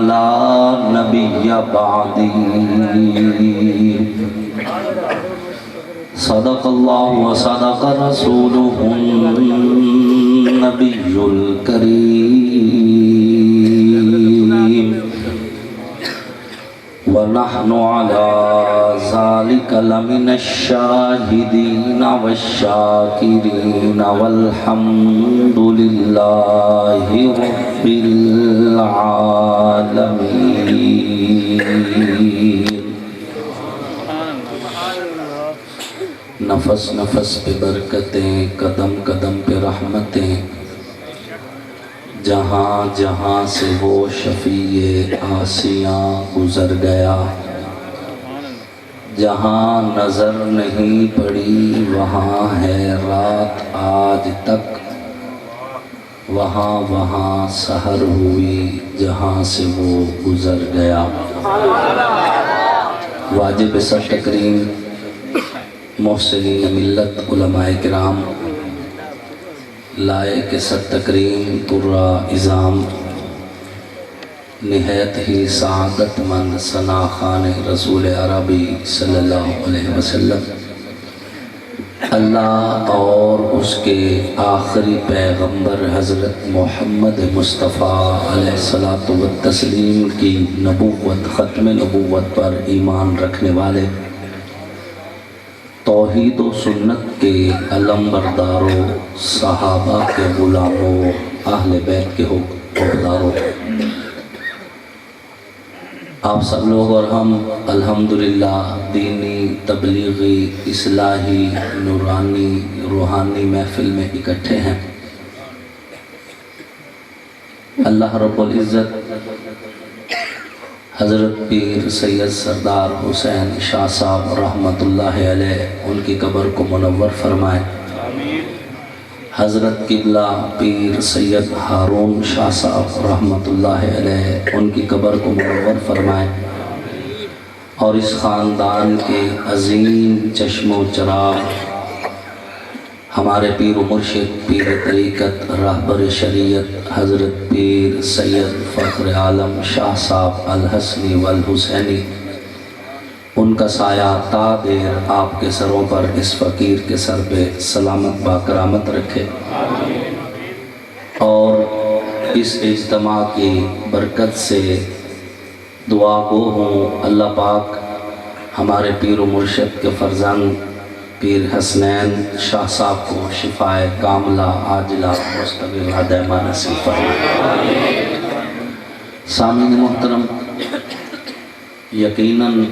لا نبی بعدی صدق اللہ و صدق رسولہ النبی الکریم ونحن على ذلك لمن الشاهدين والشاكرين والحمد لله رب العالمين. نفس نفس پہ برکتیں، قدم قدم پہ رحمتیں، جہاں جہاں سے وہ شفیع آسیاں گزر گیا، جہاں نظر نہیں پڑی وہاں ہے رات آج تک، وہاں وہاں سحر ہوئی جہاں سے وہ گزر گیا. واجب سر تکریم محسنین ملت علماء کرام، لائے کے سر تکریم قرہ اعظام، نہایت ہی سعادت مند ثنا خان رسول عربی صلی اللہ علیہ وسلم، اللہ اور اس کے آخری پیغمبر حضرت محمد مصطفیٰ علیہ الصلوۃ والتسلیم کی نبوت، ختم نبوت پر ایمان رکھنے والے، توحید و سنت کے علم برداروں، صحابہ کے غلاموں، اہل بیت کے حقداروں، آپ سب لوگ اور ہم الحمدللہ دینی، تبلیغی، اصلاحی، نورانی، روحانی محفل میں اکٹھے ہیں. اللہ رب العزت حضرت پیر سید سردار حسین شاہ صاحب رحمۃ اللہ علیہ ان کی قبر کو منور فرمائے. حضرت قبلہ پیر سید ہارون شاہ صاحب رحمۃ اللہ علیہ ان کی قبر کو منور فرمائے، اور اس خاندان کے عظیم چشم و چراغ ہمارے پیر و مرشد، پیر طریقت، راہبر شریعت حضرت پیر سید فخر عالم شاہ صاحب الحسنی والحسینی، ان کا سایہ تا دیر آپ کے سروں پر اس فقیر کے سر پہ سلامت باکرامت رکھے، اور اس اجتماع کی برکت سے دعا گو ہوں اللہ پاک ہمارے پیر و مرشد کے فرزند پیر حسنین شاہ صاحب کو شفائے کاملہ عاجلہ مستقبلہ دائمہ نصیب فرمائے. سامعین محترم، یقیناً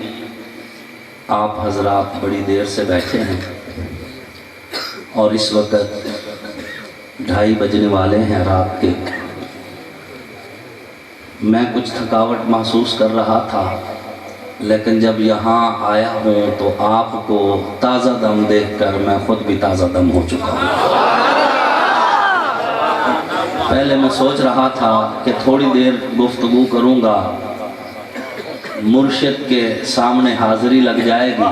آپ حضرات بڑی دیر سے بیٹھے ہیں اور اس وقت 2:30 بجنے والے ہیں رات کے. میں کچھ تھکاوٹ محسوس کر رہا تھا، لیکن جب یہاں آیا ہوں تو آپ کو تازہ دم دیکھ کر میں خود بھی تازہ دم ہو چکا ہوں. پہلے میں سوچ رہا تھا کہ تھوڑی دیر گفتگو کروں گا، مرشد کے سامنے حاضری لگ جائے گی،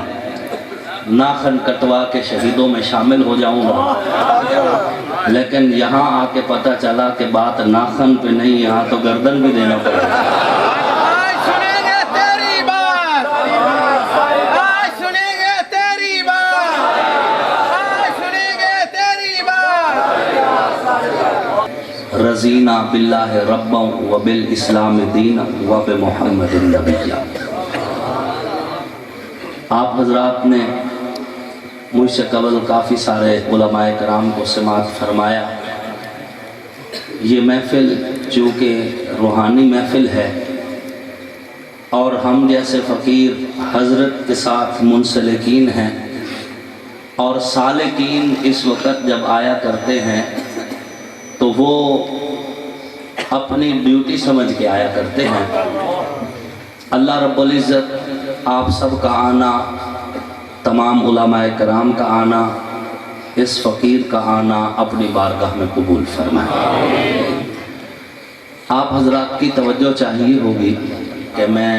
ناخن کٹوا کے شہیدوں میں شامل ہو جاؤں گا، لیکن یہاں آ کے پتہ چلا کہ بات ناخن پہ نہیں، یہاں تو گردن بھی دینا پڑے گا. رضینا باللہ ربا و بالاسلام دینا و بمحمد نبیا. آپ حضرات نے مجھ سے قبل کافی سارے علماء کرام کو سماعت فرمایا. یہ محفل چونکہ روحانی محفل ہے اور ہم جیسے فقیر حضرت کے ساتھ منسلکین ہیں، اور سالکین اس وقت جب آیا کرتے ہیں تو وہ اپنی ڈیوٹی سمجھ کے آیا کرتے ہیں. اللہ رب العزت آپ سب کا آنا، تمام علماء کرام کا آنا، اس فقیر کا آنا اپنی بارگاہ میں قبول فرمائے. آپ حضرات کی توجہ چاہیے ہوگی کہ میں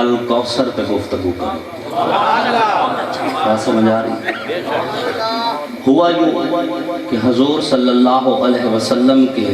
الکوثر پہ گفتگو کروں. بات سمجھ آ رہی؟ ہوا یوں کہ حضور صلی اللہ علیہ وسلم کے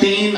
3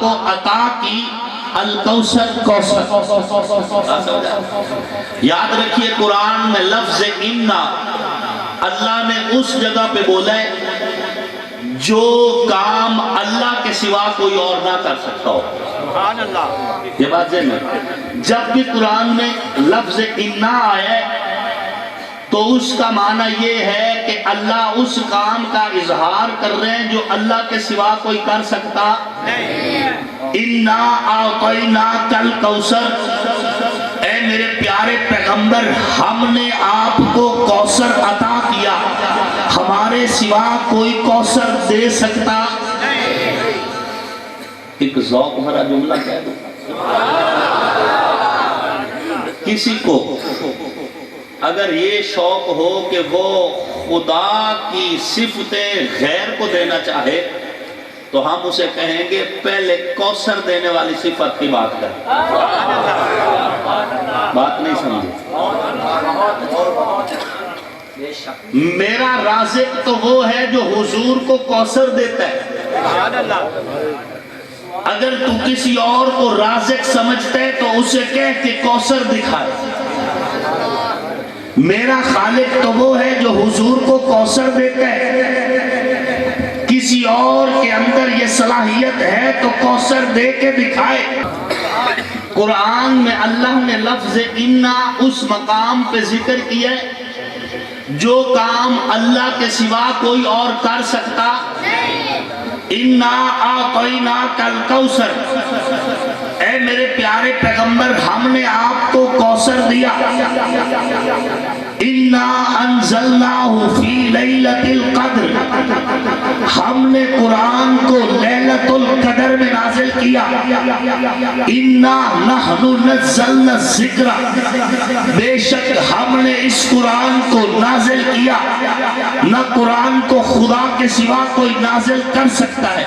کو عطا کی الکوثر کوثر. یاد رکھیے قرآن میں لفظ انا اللہ نے اس جگہ پہ بولا ہے جو کام اللہ کے سوا کوئی اور نہ کر سکتا ہو. یہ بات ذہن میں جب بھی قرآن میں لفظ انا آیا ہے تو اس کا معنی یہ ہے کہ اللہ اس کام کا اظہار کر رہے ہیں جو اللہ کے سوا کوئی کر سکتا نہیں. انا اعطیناک الکوثر، اے میرے پیارے پیغمبر ہم نے آپ کو کوثر عطا کیا، ہمارے سوا کوئی کوثر دے سکتا نہیں. ایک ذوق بھرا جملہ کہہ دو. کسی کو اگر یہ شوق ہو کہ وہ خدا کی صفتیں غیر کو دینا چاہے تو ہم اسے کہیں گے پہلے کوثر دینے والی صفت کی بات کر. بات نہیں سمجھے؟ میرا رازق تو وہ ہے جو حضور کو کوثر دیتا ہے. اگر تو کسی اور کو رازق سمجھتا ہے تو اسے کہہ کہ کوثر دکھائے. میرا خالق تو وہ ہے جو حضور کو کوثر دیتا ہے. کسی اور کے اندر یہ صلاحیت ہے تو کوثر دے کے دکھائے. قرآن میں اللہ نے لفظ انا اس مقام پہ ذکر کیا ہے جو کام اللہ کے سوا کوئی اور کر سکتا. انا اعطیناک الکوثر، اے میرے پیارے پیغمبر ہم نے آپ کو کوثر دیا. انا انزلناہ فی لیلۃ القدر، ہم نے قرآن کو لیلۃ القدر میں نازل کیا. انا نحن نزلنا الذکر، بے شک ہم نے اس قرآن کو نازل کیا. نہ قرآن کو خدا کے سوا کوئی نازل کر سکتا ہے،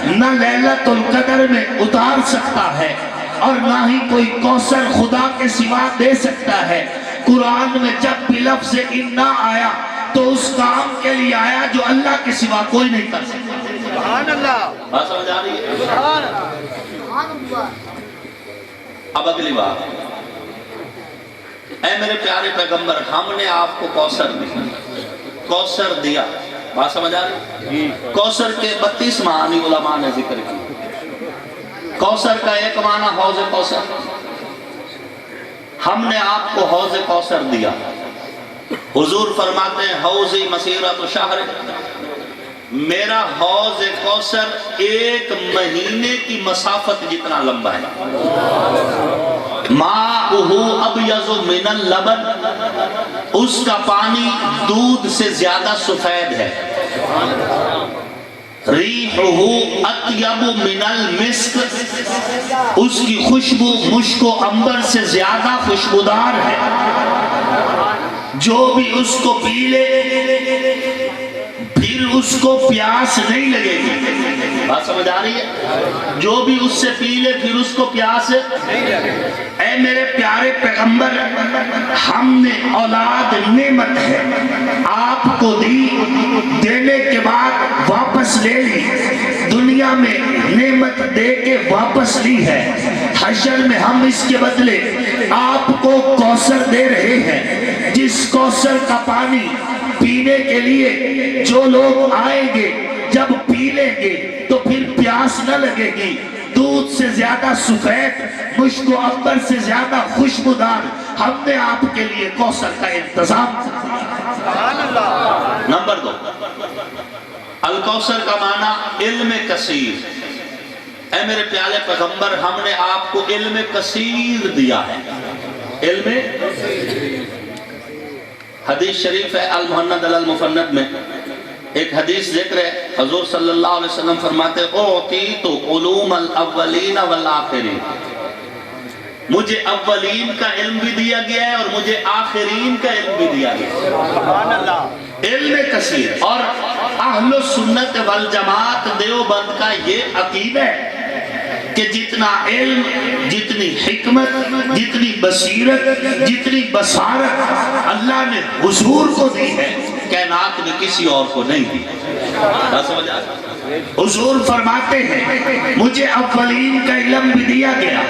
نہ لیلۃ القدر میں اتار سکتا ہے، اور نہ ہی کوئی کوثر خدا کے سوا دے سکتا ہے. قرآن میں جب بھی لفظ انا آیا تو اس کام کے لیے آیا جو اللہ کے سوا کوئی نہیں کر سکتا. سبحان اللہ. بات سمجھ آ رہی ہے؟ سبحان اللہ. اب اگلی بات، اے میرے پیارے پیغمبر ہم نے آپ کو کوثر دیا. کوثر دیا، بات سمجھ آ رہی؟ کوثر کے 32 معنی علماء نے ذکر کی. کوثر کا ایک معنی حوض کوثر، ہم نے آپ کو حوض کوثر دیا. حضور فرماتے ہیں حوضی مسیرۃ شہر، میرا حوض کوثر 1 مہینے کی مسافت جتنا لمبا ہے. ماؤہ ابیض من اللبن، اس کا پانی دودھ سے زیادہ سفید ہے. ریحہ اطیب من المسک، اس کی خوشبو مشک و عنبر سے زیادہ خوشبودار ہے. جو بھی اس کو پی لے پھر اس کو پیاس نہیں لگے گی. بات سمجھ آ رہی ہے؟ جو بھی اس سے پی لے پھر اس کو پیاس نہیں لگے گی. اے میرے پیارے پیغمبر ہم نے اولاد نعمت ہے آپ کو دی، دینے کے بعد واپس لے لی. دنیا میں نعمت دے کے واپس لی ہے، حشر میں ہم اس کے بدلے آپ کو کوثر دے رہے ہیں. جس کوثر کا پانی پینے کے لیے جو لوگ آئیں گے جب پی لیں گے تو پھر پیاس نہ لگے گی. دودھ سے زیادہ سفید، مشک و عنبر سے زیادہ خوشبودار ہم نے آپ کے لیے کوثر کا انتظام. نمبر 2، الکوثر کا معنی علم کثیر. اے میرے پیارے پیغمبر ہم نے آپ کو علم کثیر دیا ہے. علم حدیث شریف ہے المہند المفند میں ایک حدیث ذکر ہے. حضور صلی اللہ علیہ وسلم فرماتے اعطیت علوم الاولین والآخرین، مجھے اولین کا علم بھی دیا گیا ہے اور مجھے آخرین کا علم بھی دیا گیا ہے. سبحان اللہ. علم کثیر. اور اہل سنت والجماعت دیوبند کا یہ عقیدہ ہے کہ جتنا علم، جتنی حکمت، جتنی بصیرت، جتنی بصارت اللہ نے حضور کو دی ہے کائنات نے کسی اور کو نہیں دی. سمجھ آ حضور فرماتے ہیں مجھے اولین کا علم بھی دیا گیا،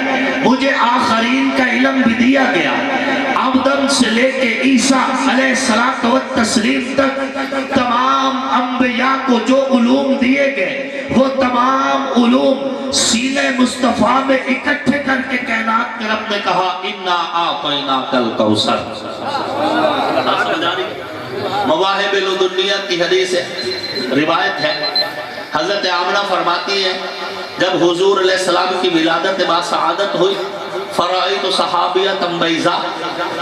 مجھے آخرین کا علم بھی دیا گیا۔ آدم سے لے کے عیسیٰ علیہ الصلوۃ والتسلیم تک تمام انبیاء کو جو علوم دیے گئے وہ تمام علوم سینہ مصطفیٰ میں اکٹھے کر کے کائنات کے رب نے کہا انا اعطیناک الکوثر۔ مواہب لدنیہ کی حدیث ہے، روایت ہے، حضرت آمنہ فرماتی ہے جب حضور علیہ السلام کی ولادت باسعادت ہوئی فرائیت صحابیۃ بیضاء،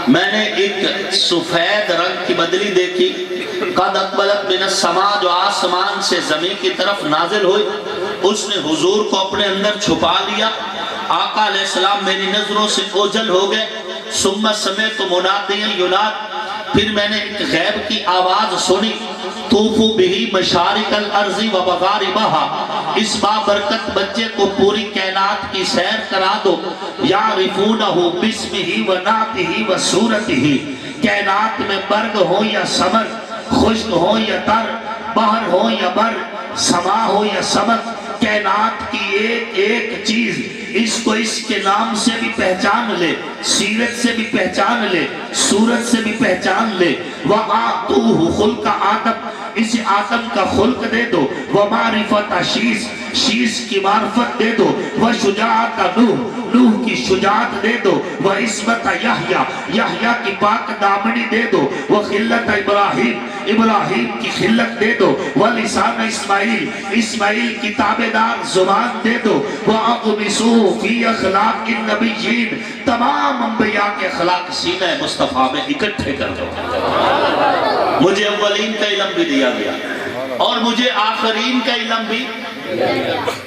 میں نے ایک سفید رنگ کی بدلی دیکھی، قد اقبلت من السماء، جو آسمان سے زمین کی طرف نازل ہوئی، اس نے حضور کو اپنے اندر چھپا لیا۔ آقا علیہ السلام میری نظروں سے اوجھل ہو گئے۔ ثم سمعت منادیا یناد، پھر میں نے ایک غیب کی آواز سنی، طوفوا بہ مشارق الارض و مغاربہا، اس بابرکت بچے کو پوری کائنات کی سیر کرا دو، یعرفونہ باسمہ و نعتہ و صورتہ، کائنات میں برگ ہو یا ثمر، خشک ہو یا تر، بحر ہو یا بر، سما ہو یا سمک، کائنات کی ایک ایک چیز اس کو اس کے نام سے بھی پہچان لے، سیرت سے بھی پہچان لے، صورت سے بھی پہچان لے۔ وَآتُوهُ خُلْقَ آدم، اسے آدم کا خلق دے دو، وَمَعْرِفَةَ شیس، شیس کی معرفت دے دو، وَشُجَاعَةَ نوح، نوح کی شجاعت دے دو، وَعِصْمَةَ یحییٰ، یحییٰ کی پاک دامنی دے دو، وَخِلَّةَ ابراہیم، ابراہیم کی خلت دے دو، وَلِسَانَ اسماعیل، اسماعیل کی تابعدار زبان دے دو، وَأَغْمِسُوا فی اخلاق النبیین، تمام انبیاء کے اخلاق سینہ مصطفیٰ میں اکٹھے کر دو۔ مجھے اولین کا علم بھی دیا گیا اور مجھے آخرین کا علم بھی،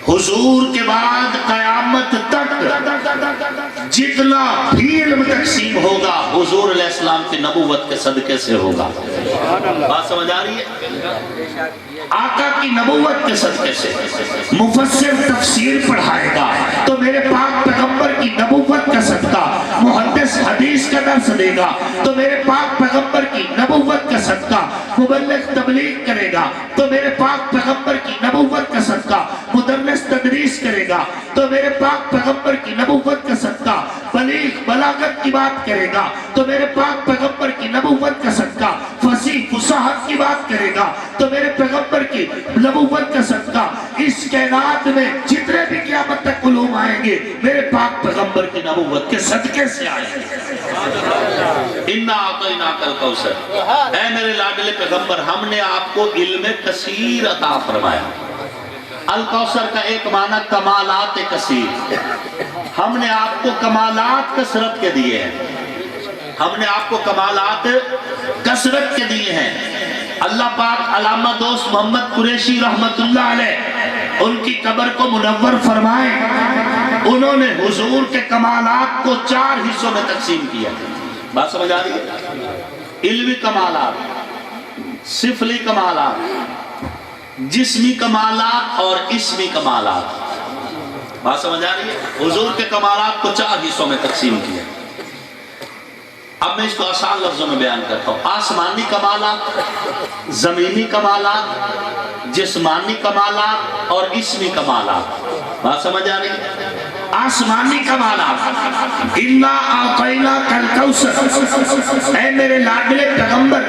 حضور کے بعد قیامت تک جتنا بھی علم تقسیم ہوگا حضور علیہ السلام کی نبوت کے صدقے سے ہوگا۔ بات سمجھ آ رہی ہے؟ آقا کی نبوت کے صدقے سے مفسر تفسیر پڑھائے گا تو میرے پاک پیغمبر کی نبوت کا صدقہ، محدث حدیث کا درس دے گا تو میرے پاک پیغمبر کی نبوت کا صدقہ، مبلغ تبلیغ کرے گا تو میرے پاک پیغمبر کی نبوت کا صدقہ، مدرس تدریس کرے گا تو میرے پاک پیغمبر کی نبوت کا صدقہ، بلیغ بلاغت کی بات کرے گا تو میرے پاک پیغمبر کی نبوت کا صدقہ، فصیح فصاحت کی بات کرے گا تو میرے پیغمبر کی نبوت کا صدقہ، اس کائنات میں جتنے بھی قیامت تک علوم آئیں گے میرے پاک پیغمبر کی نبوت کے صدقے سے آئیں گے۔ اِنَّا أَعْطَيْنَاكَ الْكَوْثَرَ، اے میرے لاڈلے پیغمبر، ہم نے آپ کو علم کثیر عطا فرمایا۔ الکوثر کا ایک معنی کمالات کثیر، ہم نے آپ کو کمالات کثرت کے دیے ہیں، ہم نے آپ کو کمالات کثرت کے دیے ہیں۔ اللہ پاک علامہ دوست محمد قریشی رحمت اللہ علیہ ان کی قبر کو منور فرمائیں، انہوں نے حضور کے کمالات کو 4 حصوں میں تقسیم کیا۔ بات سمجھ آ رہی ہے؟ علمی کمالات، سفلی کمالات، جسمی کمالات اور اسمی کمالات۔ بات سمجھ آ رہی ہے؟ حضور کے کمالات کو 4 حصوں میں تقسیم کیا۔ اب میں اس کو آسان لفظوں میں بیان کرتا ہوں۔ آسمانی کمالات، زمینی کمالات، جسمانی کمالات اور اسمی کمالات۔ بات سمجھ آ رہی ہے؟ آسمانی کمالات، اِنَّا أَعْطَيْنَاكَ الْكَوْثَرَ، اے میرے لاڈلے پیغمبر،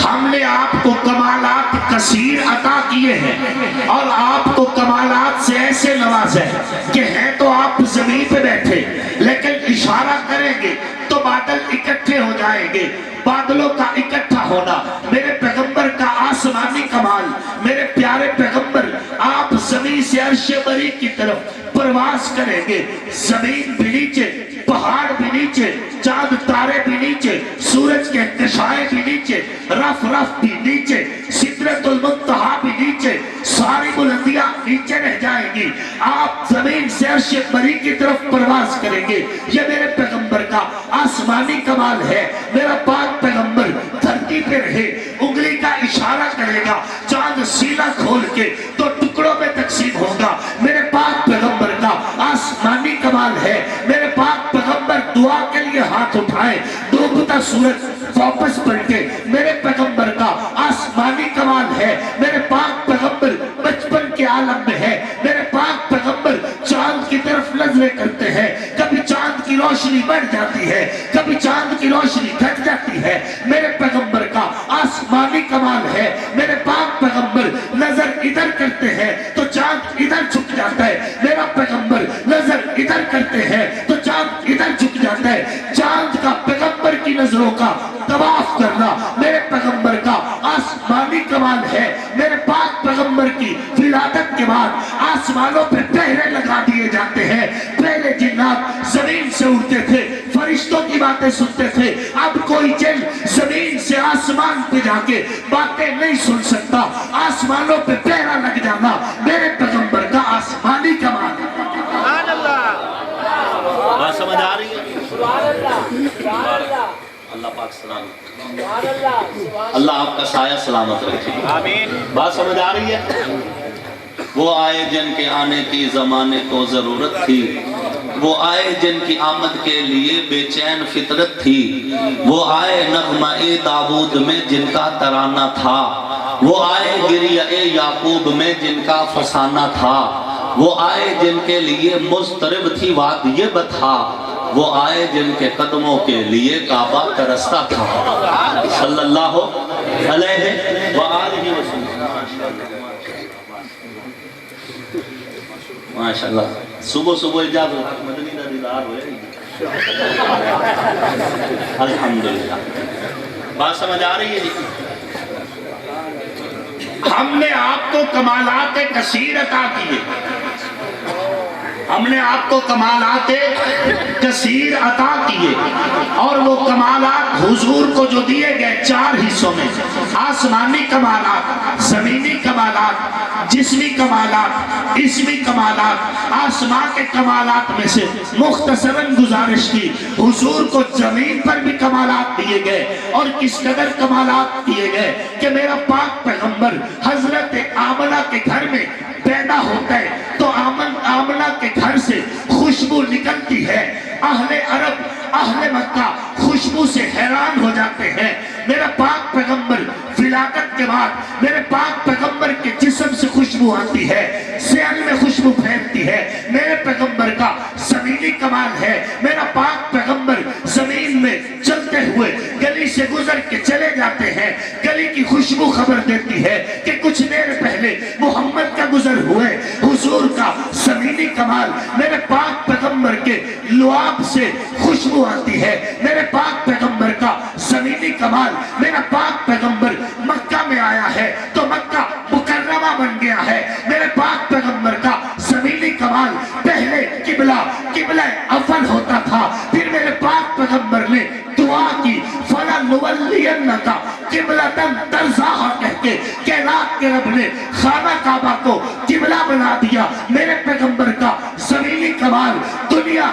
ہم نے آپ کو کمالات کثیر عطا کیے ہیں اور آپ کو کمالات سے ایسے نوازے کہ ہیں تو آپ زمین پہ بیٹھے لیکن اشارہ کریں گے تو بادل اکٹھے ہو جائیں گے۔ بادلوں کا اکٹھا ہونا میرے پیغمبر کا آسمانی کمال۔ میرے پیارے پیغمبر آپ زمین سے عرش بری کی طرف پرواز کریں گے، زمین بھی نیچے، پہاڑ بھی نیچے، چاند تارے بھی نیچے، سورج کے کشائے بھی نیچے، رف رف بھی نیچے، سدرۃ المنتہا بھی نیچے، ساری بلندیاں نیچے رہ جائیں گی۔ آپ زمین سے عرش بری کی طرف پرواز کریں گے۔ یہ میرے پیغمبر کا آسمانی کمال ہے۔ میرا پاک پیغمبر دھرتی پہ رہے، انگلی کا اشارہ کرے گا، چاند سینہ کھول کے تو ٹکڑوں میں تقسیم ہوگا۔ میرے پاک پیغمبر کا آسمانی کمال ہے۔ میرے پاک پیغمبر دعا کے لیے ہاتھ اٹھائیں، ڈوبتا سورج واپس پلٹے، میرے پیغمبر کا آسمانی کمال ہے۔ میرے پاک پیغمبر بچپن کے عالم میں ہے. میرے پاک پیغمبر چاند کی طرف نظریں کرتے ہیں, کبھی چاند کی روشنی بڑھ جاتی ہے, کبھی چاند کی روشنی گھٹ جاتی ہے. میرے پیغمبر کا آسمانی کمال ہے. میرے پاک پیغمبر نظر ادھر کرتے ہیں تو چاند ادھر جھک جاتا ہے. میرا پیغمبر نظر ادھر کرتے ہیں تو چاند ادھر جھک جاتا ہے. چاند کا پیغمبر کی نظروں کا طواف کرنا میرے پیغمبر کا آسمانی کمال ہے. میرے پاک پیغمبر کی ولادت کے بعد آسمانوں پہ پہرے لگا دیے جاتے ہیں. پہلے جنات زمین سے اڑتے تھے, فرشتوں کی باتیں سنتے تھے. اب کوئی جن زمین سے آسمان پہ جا کے باتیں نہیں سن سکتا. آسمانوں پہ پہرا لگ جانا میرے پیغمبر کا آسمانی کمال ہے. سبحان اللہ. بات سمجھ آ رہی ہے؟ اللہ پاک سلامت, اللہ آپ کا سایہ سلامت رکھے. آمین. بات سمجھ آ رہی ہے؟ وہ آئے جن کے آنے کی زمانے کو ضرورت تھی, وہ آئے جن کی آمد کے لیے بے چین فطرت تھی, وہ آئے نغمہ داود میں جن کا ترانہ تھا, وہ آئے گریہ یعقوب میں جن کا فسانہ تھا, وہ آئے جن کے لیے مضطرب تھی وادی بطحا, وہ آئے جن کے قدموں کے لیے کعبہ ترستا تھا. صلی اللہ علیہ وآلہ وسلم. ماشاءاللہ. صبح صبح اجازت مدنی دا دیدار ہوئے. الحمدللہ. بات سمجھ آ رہی ہے جی؟ ہم نے آپ کو کمالات کثیر عطا کیے, ہم نے آپ کو کمالات کثیر عطا کیے, اور وہ کمالات حضور کو جو دیے گئے 4 حصوں میں, آسمانی کمالات, زمینی کمالات, جسمی کمالات, اسمی کمالات. آسمان کے کمالات میں سے مختصراً گزارش کی, حضور کو زمین پر بھی کمالات دیے گئے, اور کس قدر کمالات دیے گئے کہ میرا پاک پیغمبر حضرت آمنہ کے گھر میں پیدا ہوتا ہے تو آمنہ کے گھر سے خوشبو نکلتی ہے. اہل عرب, اہل مکہ خوشبو سے حیران ہو جاتے ہیں. میرا پاک پیغمبر ولادت کے بعد میرے پاک پیغمبر کے جسم سے خوشبو آتی ہے, سیل میں خوشبو پھیلتی ہے. میرے پیغمبر کا زمینی کمال ہے. میرا پاک پیغمبر زمین میں چلتے ہوئے گلی سے گزر کے چلے جاتے ہیں, گلی کی خوشبو خبر دیتی ہے کہ کچھ دیر پہلے محمد کا گزر ہوئے. حضور کا زمینی کمال, میرے پاک پیغمبر کے لعاب سے خوشبو آتی ہے. میرے پاک پیغمبر کا زمینی کمال, میرا پاک پیغمبر مکہ میں آیا ہے تو مکہ مکرمہ بن گیا ہے. میرے پاک پیغمبر کا زمینی کمال, پہلے قبلہ اول ہوتا تھا, پھر میرے پاک پیغمبر نے دعا کی فَلَنُوَلِّيَنَّكَ قِبْلَةً تَرْضَاهَا کہہ کے کائنات کے رب نے خانہ کعبہ کو قبلہ بنا دیا. میرے پیغمبر کا زمینی کمال, دنیا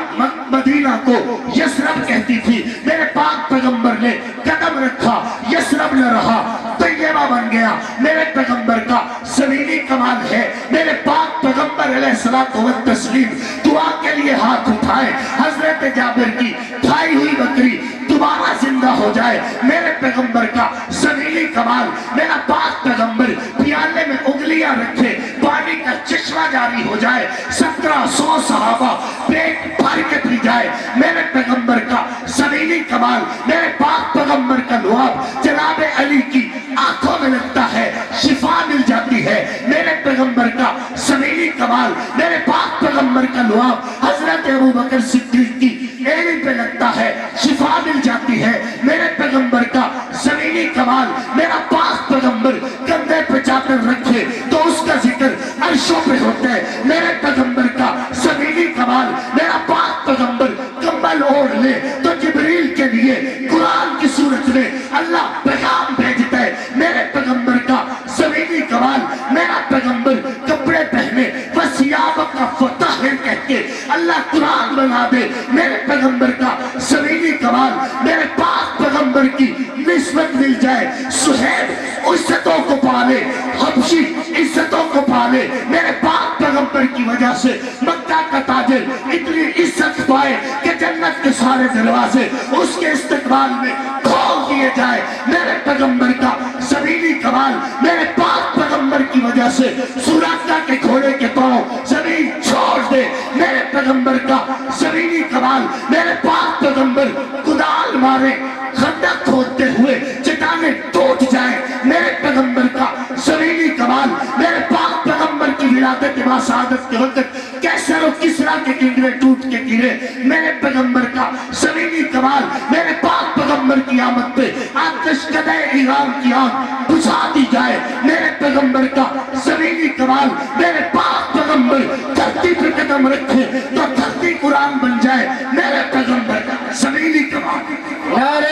مدینہ کو یثرب کہتی تھی, میرے پاک پیغمبر نے قدم رکھا, یثرب نہ رہا, طیبہ بن گیا. میرے پیغمبر کا زمینی کمال ہے. میرے پاک پیغمبر علیہ الصلوۃ والتسلیم دعا کے لیے ہاتھ اٹھائے, حضرت جابر کی کھائی ہوئی بکری دوبارہ زندہ ہو جائے. میرے پیغمبر کا زمینی کمال, میرا پاک پیغمبر پیالے میں انگلیاں رکھے, پانی کا چشمہ جاری ہو جائے, 1700 صحابہ پیٹ بھر کے پی جائے. میرے پیغمبر کا زمینی کمال, میرے پاک پیغمبر کا لعاب جناب علی کی آنکھوں میں لگتا ہے, شفا مل جاتی ہے. میرے پیغمبر کا زمینی کمال, میرے پاک پیغمبر کا لعاب حضرت ابوبکر صدیق کی ایڑی پہ لگتا ہے, شفا مل جاتی ہے. میرے پیغمبر کا زمینی کمال, میرا پاک پیغمبر کندھے پہ چادر رکھے تو اس کا ذکر عرشوں پہ ہوتا ہے. میرے پیغمبر کا زمینی کمال, میرا پاک پیغمبر کمبل اوڑھ لے تو جبریل کے لیے قرآن کی صورت میں اللہ پیغام بھیجتا ہے. میرے پیغمبر کا زمینی کمال, میرا پیغمبر کپڑے پہنے وَثِيَابَكَ فَطَهِّرْ کہہ کے اللہ قرآن بنا دے. میرے پیغمبر کا زمینی کمال, میرے پاک پیغمبر کی نسبت مل جائے. صہیب عزتوں کو پالے, حبشی عزتوں کو پالے. میرے پاک پیغمبر کی وجہ سے مکہ کا تاجر اتنی عزت پائے کہ جنت کے سارے دروازے اس کے استقبال میں کھول دیے دیے جائے میرے پیغمبر کا زمینی کمال میرے پاک پیغمبر کی وجہ سے سوراخا کے گھوڑے کے پاؤں زمین چھوڑ دے میرے پیغمبر کا زمینی کمال میرے پاک پیغمبر کدال مارے خندق کھودتے ہوئے چٹانیں ٹوٹ جائیں میرے پیغمبر کا زمینی کمال میرے پاک پیغمبر کی ولادت با سعادت کے وقت کیسر و کسرا کے کنگرے ٹوٹ کے گرے میرے پیغمبر کا زمینی کمال میرے پاک پیغمبر کی آمد پہ آتش کدے ایران کی آگ بجھا دی جائے میرے پیغمبر کا زمینی کمال میرے پاک پیغمبر دھرتی پہ قدم رکھے تو دھرتی قرآن بن جائے میرے پیغمبر کا زمینی کمال نعرہ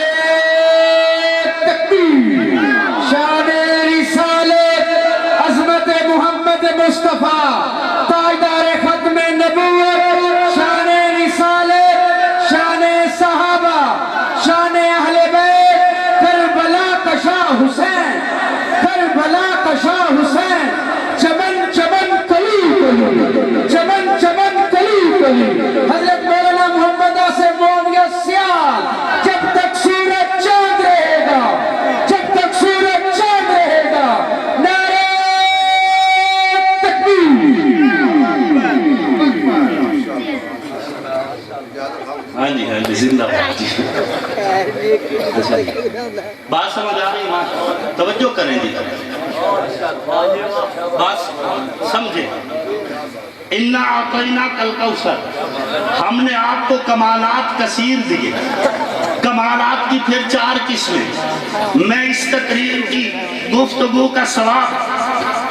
تکبیر شان رسالت عظمت محمد مصطفیٰ تاجدار ختم نبوت شان رسالت شان صحابہ شان اہل بیت کربلا کا شاہ حسین کربلا کا شاہ حسین چمن چمن کلی کلی چمن چمن کلی کلی حضرت مولانا محمد آصف مومیا سیال جب تک سورج چاند رہے گا جب تک سورج چاند رہے گا نعرہ تکبیر ہاں جی زندہ باد جی بات سمجھ آ رہی ہے توجہ کریں جی بات سمجھیں اِنَّا أَعْطَيْنَاكَ الْكَوْثَرَ ہم نے آپ کو کمالات کثیر دیے کمالات کی پھر 4 قسمیں میں اس تقریر کی گفتگو کا ثواب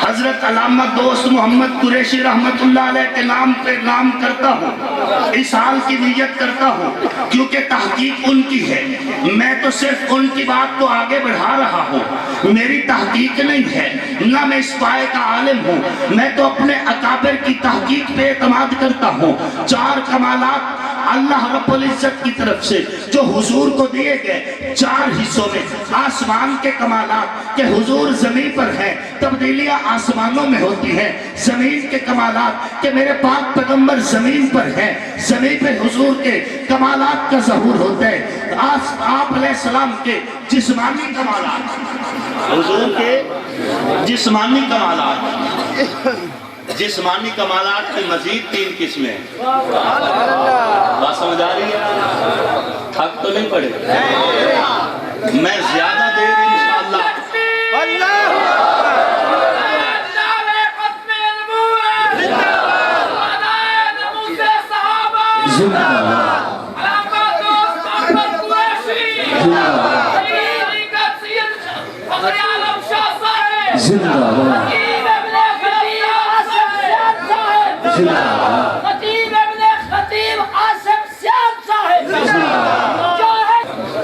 حضرت علامہ دوست محمد قریشی رحمت اللہ علیہ کے نام پہ نام کرتا ہوں اس حال کی نیت کرتا ہوں کیونکہ تحقیق ان کی ہے میں تو صرف ان کی بات کو آگے بڑھا رہا ہوں میری تحقیق نہیں ہے نہ میں اس پائے کا عالم ہوں میں تو اپنے اکابر کی تحقیق پہ اعتماد کرتا ہوں 4 کمالات اللہ رب العزت کی طرف سے جو حضور کو دیے گئے 4 حصوں میں آسمان کے کمالات کہ حضور زمین پر ہیں تبدیلیاں آسمانوں میں ہوتی ہیں زمین کے کمالات کہ میرے پاک پیغمبر زمین پر ہیں زمین پہ حضور کے کمالات کا ظہور ہوتا ہے آپ علیہ السلام کے جسمانی کمالات حضور کے جسمانی کمالات کی مزید 3 قسمیں بات سمجھ آ رہی ہے تھک تو نہیں پڑے میں زیادہ دیر انشاءاللہ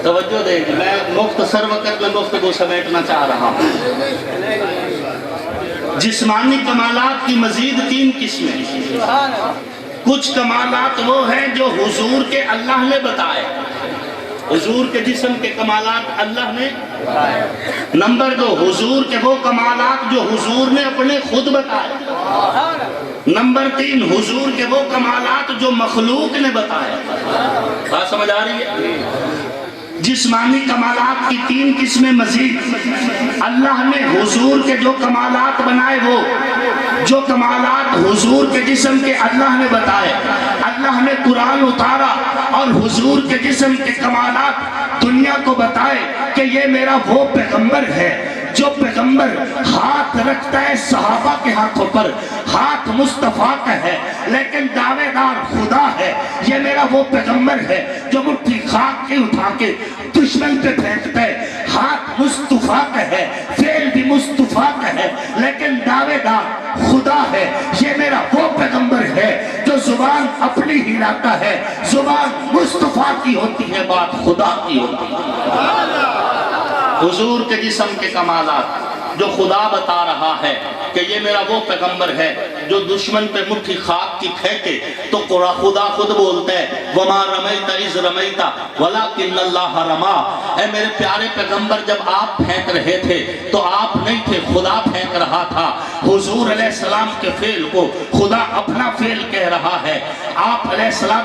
توجہ دیں میں مختصر وقت میں گفتگو سمیٹنا چاہ رہا ہوں جسمانی کمالات کی مزید 3 قسمیں کچھ کمالات وہ ہیں جو حضور کے اللہ نے بتائے حضور کے جسم کے کمالات اللہ نے نمبر 2 حضور کے وہ کمالات جو حضور نے اپنے خود بتائے نمبر 3 حضور کے وہ کمالات جو مخلوق نے بتائے بات سمجھ آ رہی ہے جسمانی کمالات کی 3 قسمیں مزید اللہ نے حضور کے جو کمالات بنائے وہ جو کمالات حضور کے جسم کے اللہ نے بتائے اللہ نے قرآن اتارا اور حضور کے جسم کے کمالات دنیا کو بتائے کہ یہ میرا وہ پیغمبر ہے جو پیغمبر ہاتھ رکھتا ہے صحابہ کے ہاتھوں پر ہاتھ مصطفیٰ کا ہے لیکن دعوے دار خدا ہے یہ میرا وہ پیغمبر ہے جو مٹھی خاک کے اٹھا کے دشمن پہ پھینکتا ہے ہاتھ مصطفیٰ کا ہے فعل بھی مصطفیٰ کا ہے لیکن دعوے دار خدا ہے یہ میرا وہ پیغمبر ہے جو زبان اپنی ہی لاتا ہے زبان مصطفیٰ کی ہوتی ہے بات خدا کی ہوتی ہے حضور کے جسم کے کمالات جو خدا بتا رہا ہے کہ یہ میرا وہ پیغمبر ہے جو دشمن پہ مٹھی خاک کی پھینکے تو خدا خود بولتا ہے وَمَا رَمَيْتَ إِذْ رَمَيْتَ وَلَكِنَّ اللَّهَ رَمَا۔ اے میرے پیارے پیغمبر جب آپ پھینک رہے تھے تو آپ نہیں تھے، خدا پھینک رہا تھا۔ حضور علیہ السلام کے فعل کو خدا اپنا فعل کہہ رہا ہے۔ آپ علیہ السلام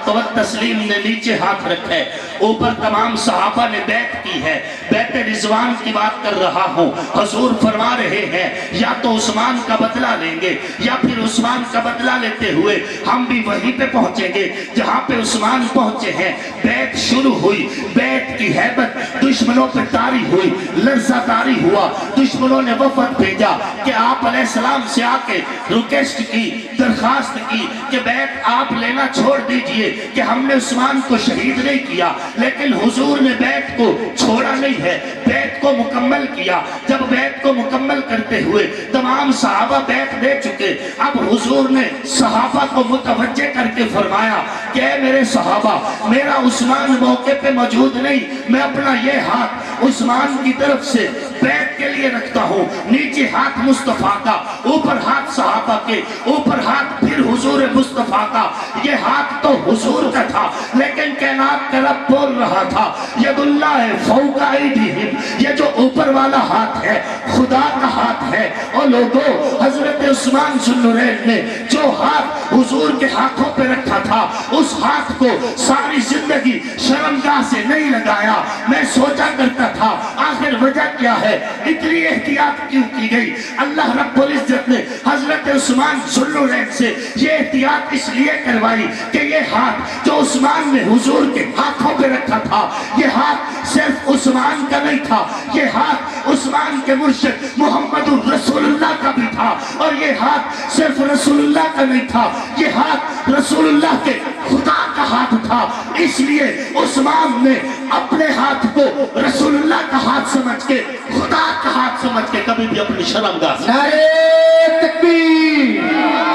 نے نیچے ہاتھ رکھے، اوپر تمام صحابہ نے بیعت کی ہے، بیعت رضوان کی بات کر رہا ہوں۔ حضور فرما رہے ہیں یا تو عثمان کا بدلہ لیں گے یا پھر عثمان کا بدلہ لیتے ہوئے ہم بھی وہیں پہ پہنچیں گے جہاں پہ عثمان پہنچے ہیں۔ بیعت شروع ہوئی، بیعت کی ہیبت دشمنوں پہ طاری ہوئی، لرزہ طاری ہوا۔ دشمنوں نے وفد بھیجا کہ آپ علیہ السلام سے آ کے ریکویسٹ کی، درخواست کی کہ بیعت آپ لینا چھوڑ دیجئے کہ ہم نے عثمان کو شہید نہیں کیا، لیکن حضور نے بیعت کو چھوڑا نہیں ہے، بیعت کو مکمل کیا۔ جب بیعت کو مکمل کرتے ہوئے تمام صحابہ بیعت دے چکے، اب حضور نے صحابہ کو متوجہ کر کے فرمایا کہ اے میرے صحابہ، میرا عثمان موقع پہ موجود نہیں، میں اپنا یہ ہاتھ عثمان کی طرف سے بیعت کے لیے رکھتا ہوں۔ نیچے ہاتھ مصطفیٰ کا، اوپر ہاتھ صحابہ کے، اوپر ہاتھ پھر حضور مصطفیٰ کا۔ یہ ہاتھ تو حضور کا تھا لیکن کائنات کا رب بول رہا تھا ید اللہ فوق ایدیہم، یہ جو اوپر والا ہاتھ ہے خدا کا ہاتھ ہے۔ اور لوگوں، حضرت عثمان ذو النورین نے جو ہاتھ حضور کے ہاتھوں پہ رکھا تھا اس ہاتھ کو ساری زندگی شرمگاہ سے نہیں لگایا۔ میں سوچا کرتا تھا آخر وجہ کیا ہے، اتنی احتیاط کیوں کی گئی؟ اللہ رب العزت نے حضرت عثمان ذو النورین سے یہ احتیاط اس لیے کروائی کہ یہ ہاتھ جو عثمان نے حضور کے ہاتھوں پہ رکھا تھا، یہ ہاتھ صرف عثمان کا نہیں تھا، یہ ہاتھ عثمان کے مرشد محمد رسول اللہ کا بھی تھا، اور یہ ہاتھ صرف رسول اللہ کا نہیں تھا، یہ ہاتھ رسول اللہ کے خدا کا ہاتھ تھا۔ اس لیے عثمان نے اپنے ہاتھ کو رسول اللہ کا ہاتھ سمجھ کے، خدا کا ہاتھ سمجھ کے کبھی بھی اپنی شرمگاہ سے نعرہ تکبیر،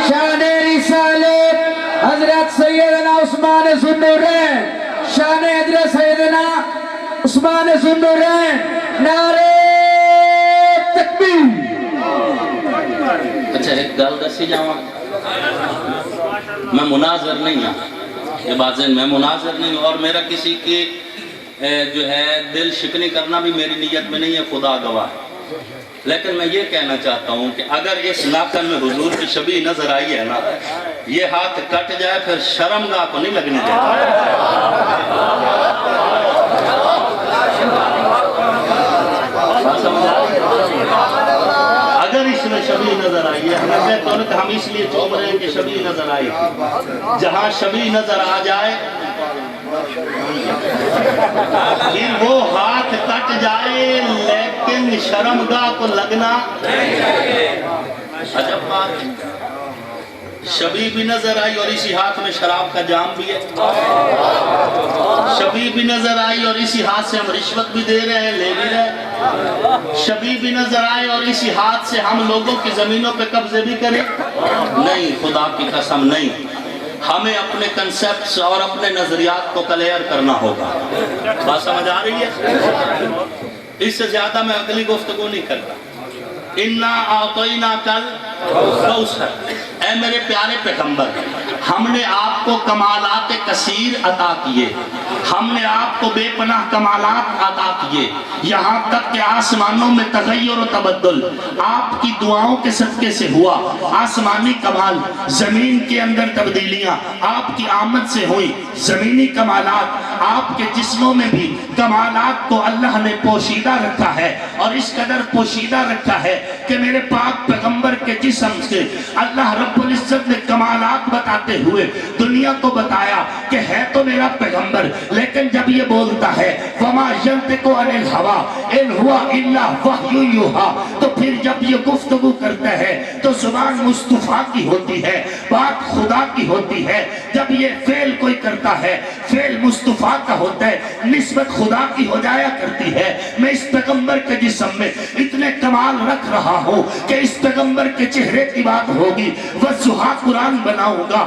شان رسالت حضرت سیدنا عثمان ذو النورین، شان حضرت سیدنا عثمان ذو النورین، نعرہ تکبیر۔ اچھا ایک گل دسی جاواں، میں مناظر نہیں ہوں، یہ بات ہے میں مناظر نہیں ہوں، اور میرا کسی کی جو ہے دل شکنی کرنا بھی میری نیت میں نہیں ہے، خدا گواہ ہے۔ لیکن میں یہ کہنا چاہتا ہوں کہ اگر اس ناکن میں حضور کی شبیہ نظر آئی ہے نا، یہ ہاتھ کٹ جائے پھر شرمگاہ کو نہیں لگنے دیتا۔ اگر اس میں شبیہ نظر آئی ہے، ہمیں کہتے ہیں کہ ہم اس لیے چوب رہے ہیں کہ شبیہ نظر آئی، جہاں شبیہ نظر آ جائے پھر وہ ہاتھ کٹ جائے لیکن شرمگاہ کو لگنا۔ عجب بات، شبیہ بھی نظر آئی اور اسی ہاتھ میں شراب کا جام بھی ہے، شبیہ بھی نظر آئی اور اسی ہاتھ سے ہم رشوت بھی دے رہے ہیں، لے بھی رہے ہیں، شبیہ بھی نظر آئے اور اسی ہاتھ سے ہم لوگوں کی زمینوں پہ قبضے بھی کریں، نہیں، خدا کی قسم نہیں۔ ہمیں اپنے کنسپٹس اور اپنے نظریات کو کلیئر کرنا ہوگا۔ بات سمجھ آ رہی ہے؟ اس سے زیادہ میں اگلی گفتگو نہیں کرتا۔ اِنَّا أَعْطَيْنَاكَ الْكَوْثَرَ، اے میرے پیارے پیغمبر، ہم نے آپ کو کمالات کثیر عطا کیے، ہم نے آپ کو بے پناہ کمالات عطا کیے، یہاں تک کہ آسمانوں میں تغیر و تبدل آپ کی دعاؤں کے صدقے سے ہوا۔ آسمانی کمال، زمین کے اندر تبدیلیاں آپ کی آمد سے ہوئی، زمینی کمالات، آپ کے جسموں میں بھی کمالات کو اللہ نے پوشیدہ رکھا ہے، اور اس قدر پوشیدہ رکھا ہے کہ میرے پاک پیغمبر کے جسم سے اللہ رب العزت نے کمالات بتاتے ہوئے دنیا کو بتایا کہ ہے تو میرا پیغمبر، لیکن جب یہ بولتا ہے وَمَا يَنْتِقُ عَنِ الْهَوَىٰ إِنْ هُوَ إِلَّا وَحْيٌ يُوحَىٰ، تو پھر جب یہ گفتگو کرتا ہے تو زبان مصطفیٰ کی ہوتی ہے، بات خدا کی ہوتی ہے۔ جب یہ فعل کوئی کرتا ہے، فعل مصطفیٰ کا ہوتا ہے، نسبت خدا کی ہو جایا کرتی ہے۔ میں اس پیغمبر کے جسم میں اتنے کمال رکھ رہا ہوں کہ اس پیغمبر کے چہرے کی بات ہوگی، وَالضُّحَىٰ قرآن بناؤں گا،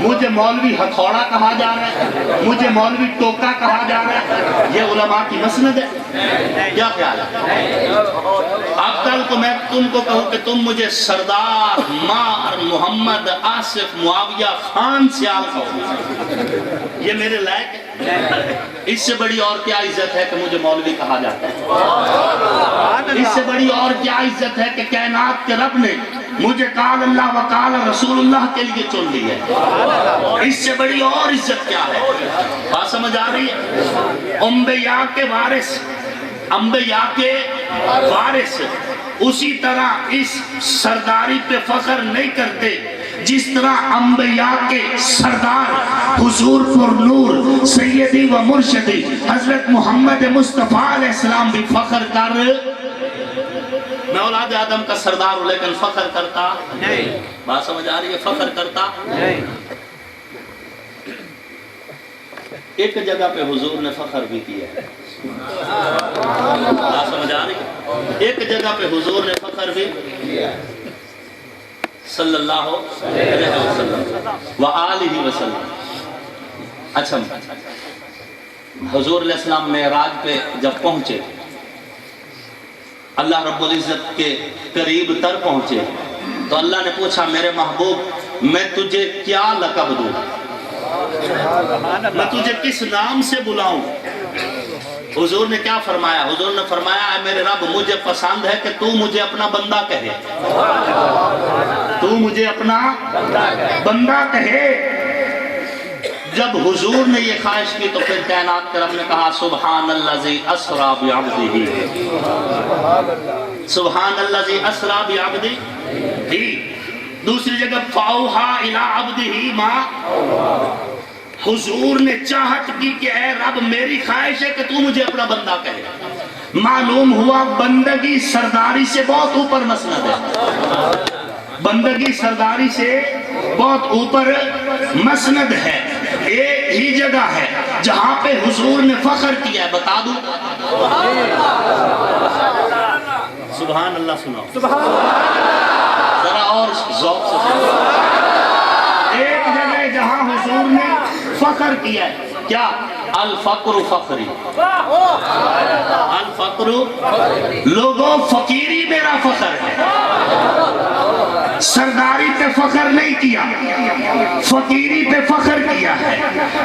مجھے مولوی ہتھوڑا کہا جا رہا ہے، مجھے مولوی ٹوکا کہا جا رہا ہے، یہ علماء کی مسند ہے؟ کیا خیال ہے؟ اب کل کو میں تم کو کہوں کہ تم مجھے سردار مار محمد آصف معاویہ خان سیال کہو، یہ میرے لائق ہے؟ اس سے بڑی اور کیا عزت ہے کہ مجھے مولوی کہا جاتا ہے؟ اس سے بڑی اور کیا عزت ہے کہ کائنات کے رب نے مجھے قال اللہ و قال رسول اللہ کے لیے چن لی ہے؟ اس سے بڑی اور عزت کیا ہے؟ بات سمجھ آ رہی ہے؟ انبیاء کے وارث، انبیاء کے وارث اسی طرح اس سرداری پہ فخر نہیں کرتے جس طرح انبیاء کے سردار حضور پر نور سیدی و مرشدی حضرت محمد مصطفیٰ علیہ السلام بھی فخر کر، میں اولاد آدم کا سردار ہوں لیکن فخر کرتا نہیں۔ بات سمجھ آ رہی ہے؟ فخر کرتا نہیں۔ ایک جگہ پہ حضور نے فخر بھی کیا ہے، بات سمجھ آ رہی ہے؟ ایک جگہ پہ حضور نے فخر بھی کیا ہے، صلی اللہ علیہ وسلم وآلہ وسلم۔ اچھا، حضور علیہ السلام معراج پہ جب پہنچے، اللہ رب العزت کے قریب تر پہنچے تو اللہ نے پوچھا میرے محبوب میں تجھے کیا لقب دوں، میں تجھے کس نام سے بلاؤں؟ حضور نے کیا فرمایا؟ حضور نے فرمایا اے میرے رب مجھے پسند ہے کہ تو مجھے اپنا بندہ کہے، تو مجھے اپنا بندہ کہے۔ جب حضور نے یہ خواہش کی تو پھر کائنات کے رب نے کہا سبحان الذی اسری بعبدہ، سبحان الذی اسری بعبدہ۔ دوسری جگہ فاوحی الی عبدہ ما، حضور نے چاہت کی کہ اے رب میری خواہش ہے کہ تو مجھے اپنا بندہ کہے۔ معلوم ہوا بندگی سرداری سے بہت اوپر مسند ہے، بندگی سرداری سے بہت اوپر مسند ہے۔ ایک ہی جگہ ہے جہاں پہ حضور نے فخر کیا ہے، بتا دوں؟ سبحان اللہ سناؤ، ذرا اور ذوق سے سناؤ۔ ایک جگہ جہاں حضور نے فخر کیا ہے، کیا؟ الفقر فخری، الفقر لوگوں فقیری میرا فخر ہے، سرداری پہ فخر نہیں کیا، فقیری پہ فخر کیا ہے۔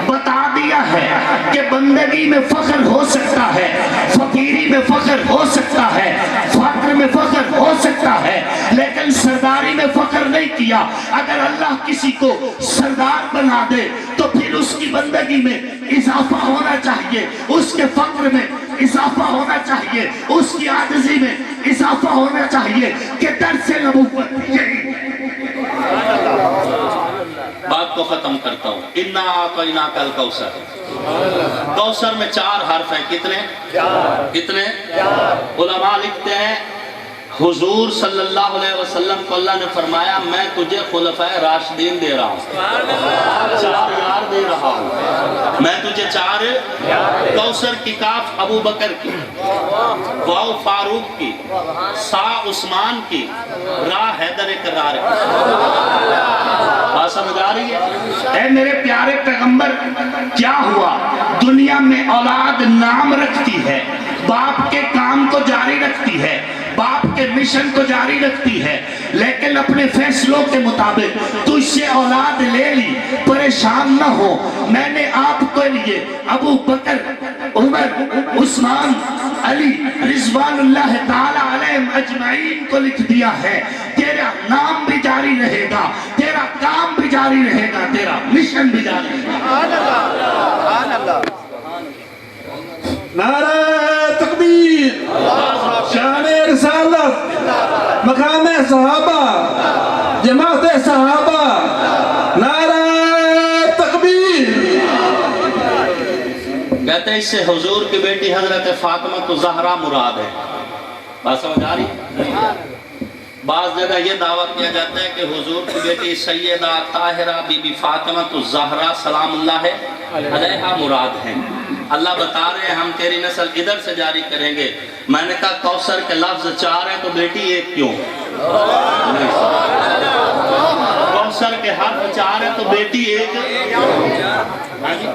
بتا دیا ہے کہ بندگی میں فخر ہو سکتا ہے، فقیری میں فخر ہو سکتا ہے، فقر میں فخر ہو سکتا ہے، لیکن سرداری میں فخر نہیں کیا۔ اگر اللہ کسی کو سردار بنا دے تو پھر اس کی بندگی میں اضافہ ہونا چاہیے، اس کے فقر میں اضافہ ہونا چاہیے، اس کی عاجزی میں اضافہ ہونا چاہیے کہ درس نبوت یہی۔ بات کو ختم کرتا ہوں۔ اِنَّا أَعْطَيْنَاكَ الْكَوْثَرَ، کوثر میں 4 حرف ہیں، کتنے؟ کتنے؟ علماء لکھتے ہیں حضور صلی اللہ علیہ وسلم کو اللہ نے فرمایا میں تجھے خلفائے راشدین دے رہا ہوں، 4 یار دے رہا ہوں، میں تجھے 4 کوثر کی کاف ابو بکر کی، واو فاروق کی، سا عثمان کی، را حیدر کرار کی۔ بات سمجھ آ رہی ہے؟ اے میرے پیارے پیغمبر، کیا ہوا؟ دنیا میں اولاد نام رکھتی ہے، باپ کے کام کو جاری رکھتی ہے، باپ کے مشن کو جاری رکھتی ہے، لیکن اپنے فیصلوں کے مطابق تو اس سے اولاد لے لی، پریشان نہ ہو۔ میں نے آپ کے لیے ابو بکر، عمر، عثمان، علی رضوان اللہ تعالی علیہم اجمعین کو لکھ دیا ہے، تیرا نام بھی جاری رہے گا، تیرا کام بھی جاری رہے گا، تیرا مشن بھی جاری رہے گا۔ نعرہ تکبیر، شان رسالت، مقام صحابہ، جماعت صحابہ، نعرہ تکبیر۔ کہتے ہیں اس سے حضور کی بیٹی حضرت فاطمہ زہرا مراد ہے۔ بات سمجھ آ رہی ہے؟ بعض جگہ یہ دعویٰ کیا جاتا ہے کہ حضور کی بیٹی سیدہ طاہرہ بی بی فاطمہ زہرا سلام اللہ علیہا مراد ہیں۔ اللہ بتا رہے ہیں ہم تیری نسل ادھر سے جاری کریں گے۔ میں نے کہا کوثر کے لفظ 4 ہیں تو بیٹی 1 کیوں؟ کوثر کے حرف 4 ہے تو بیٹی ایک. ہاں جی.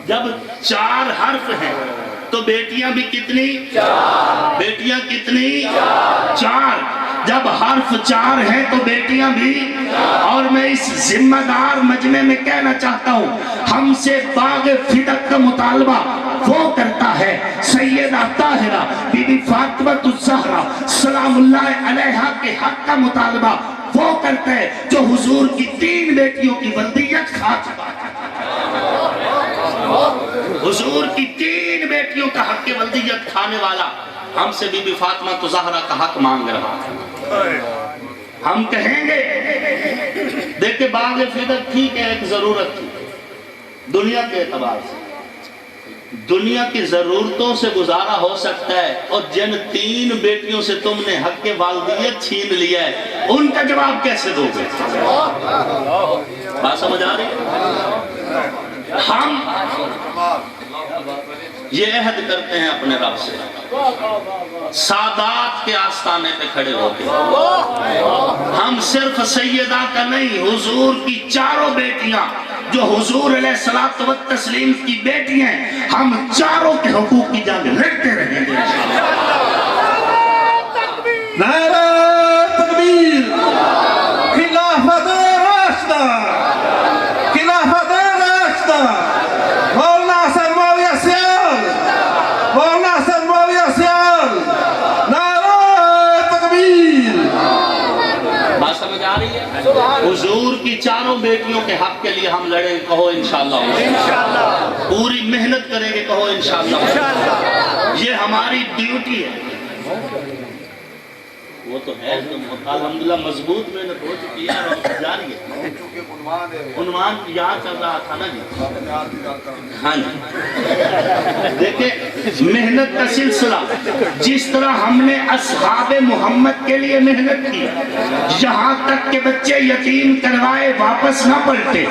جب 4 حرف ہیں تو بیٹیاں بھی کتنی؟ بیٹیاں کتنی؟ 4. جب حرف 4 ہیں تو بیٹیاں بھی. اور میں اس ذمہ دار مجمع میں کہنا چاہتا ہوں، ہم سے باغ فدق کا مطالبہ وہ کرتا ہے سیدہ طاہرہ بی بی فاطمہ الزہرا سلام اللہ علیہا کے حق کا مطالبہ وہ کرتا ہے جو حضور کی 3 بیٹیوں کی ولدیت کھا چکا ہے. حضور کی 3 بیٹیوں کا حق ولدیت کھانے والا ہم سے بی بی فاطمہ الزہرا کا حق مانگ رہا ہے. ہم کہیں گے دیکھیں باغ فدق ٹھیک ہے، ایک ضرورت تھی دنیا کے اعتبار سے، دنیا کی ضرورتوں سے گزارا ہو سکتا ہے، اور جن 3 بیٹیوں سے تم نے حق والدیت چھین لیا ہے ان کا جواب کیسے دو گے؟ بات سمجھ آ رہی ہے؟ ہم یہ عہد کرتے ہیں اپنے رب سے، سادات کے آستانے پہ کھڑے ہو کے ہم صرف سیدہ کا نہیں، حضور کی 4 بیٹیاں جو حضور علیہ الصلوۃ والتسلیم کی بیٹیاں ہیں، ہم 4 کے حقوق کی جنگ لڑتے رہیں گے. نعرہ تکبیر، خلافت راشدہ، خلافت راشدہ، مولانا حسن معاویہ سیال، مولانا حسن معاویہ سیال، نعرہ تکبیر. بات سمجھ آ رہی ہے؟ حضور کی 4 بیٹیوں کے حق کے لیے ہم لڑیں، کہو انشاءاللہ. پوری محنت کریں گے، کہو انشاءاللہ. یہ ہماری ڈیوٹی ہے. وہ تو ہے الحمدللہ مضبوط محنت ہو چکی ہے اور جاری ہے. عنوان یہاں چل رہا تھا نا جی. ہاں جی. دیکھیں محنت کا سلسلہ جس طرح ہم نے اصحاب محمد کے لیے محنت کی، یہاں تک کہ بچے یتیم کروائے واپس نہ پلٹے،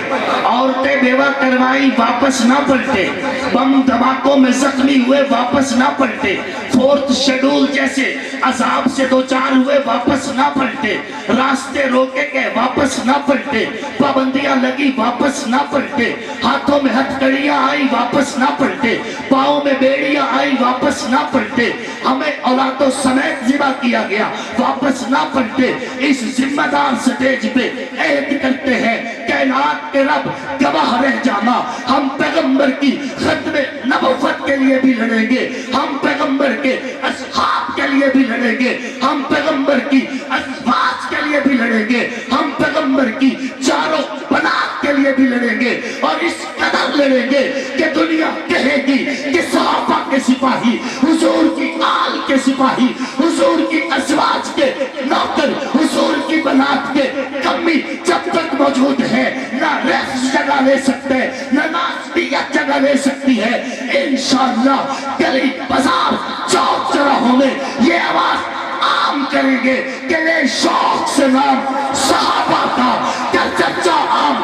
عورتیں بیوہ کروائی واپس نہ پلٹے، بم دھماکوں میں زخمی ہوئے واپس نہ پلٹے، 4th شیڈول جیسے عذاب سے 2-4 ہوئے واپس نہ پلٹے، راستے روکے گئے واپس نہ پلٹے، پابندیاں لگی واپس نہ پلٹے، ہاتھوں میں ہتھکڑیاں آئی واپس نہ پلٹے، پاؤں میں بیڑیاں آئی واپس نہ پلٹے، ہمیں اولادوں سمیت ذبح کیا گیا واپس نہ پلٹے. اس ذمہ دار سٹیج پہ عہد کرتے ہیں کائنات کے رب گواہ رہ جانا، ہم پیغمبر کی ختم نبوت کے لیے بھی لڑیں گے، ہم پیغمبر کے اصحاب کے لیے بھی لڑیں گے، ہم پیغمبر کی ازواج کے لیے بھی لڑیں گے، ہم پیغمبر کی 4 بنات کے لیے بھی لڑیں گے، اور اس قدر لڑیں گے کہ دنیا کہے گی کہ صحابہ کے سپاہی، حضور کی آل کے سپاہی، حضور کی ازواج کے نوکر، حضور کی بنات کے کمی جب تک موجود ہے نہ ریفس جگہ لے سکتے، نہ ناسبیت جگہ لے سکتی ہے. انشاءاللہ گلی بازار چوک چوراہوں میں یہ آواز عام کریں گے کہ لے شوق سے نام صحابہ کا، کر چرچا عام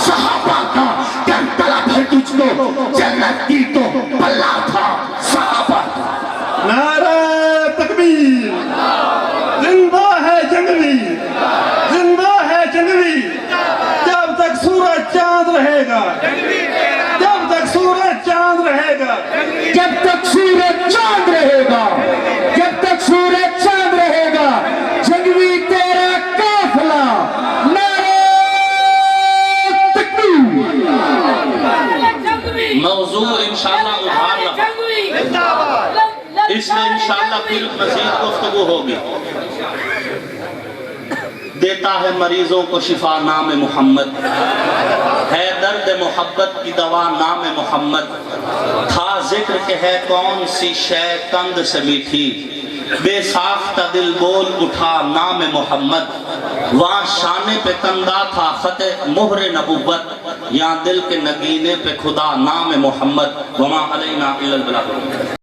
صحابہ کا، کر طلب ہے تجھ کو جنت کی تو بلا تھا صحابہ کا. نعرہ تکبیر، زندہ ہے جنگلی، زندہ ہے جنگلی، جب تک سورج چاند رہے گا، جب تک سورج چاند رہے گا، جب تک سورج چاند رہے گا، جب تک سورج چاند رہے گا، جنگلی تیرا قافلہ. نعرہ تکبیر. موضوع انشاءاللہ ادھار رہا، اس میں انشاءاللہ پھر مزید گفتگو ہوگی. دیتا ہے مریضوں کو شفا نام محمد، ہے درد محبت کی دوا نام محمد. تھا ذکر کہ ہے کون سی شے کند سے میٹھی، بے ساختہ دل بول اٹھا نام محمد. وہاں شانے پہ کندہ تھا خط مہر نبوت، یہاں دل کے نگینے پہ خدا نام محمد. وما علینا الا البلاغ.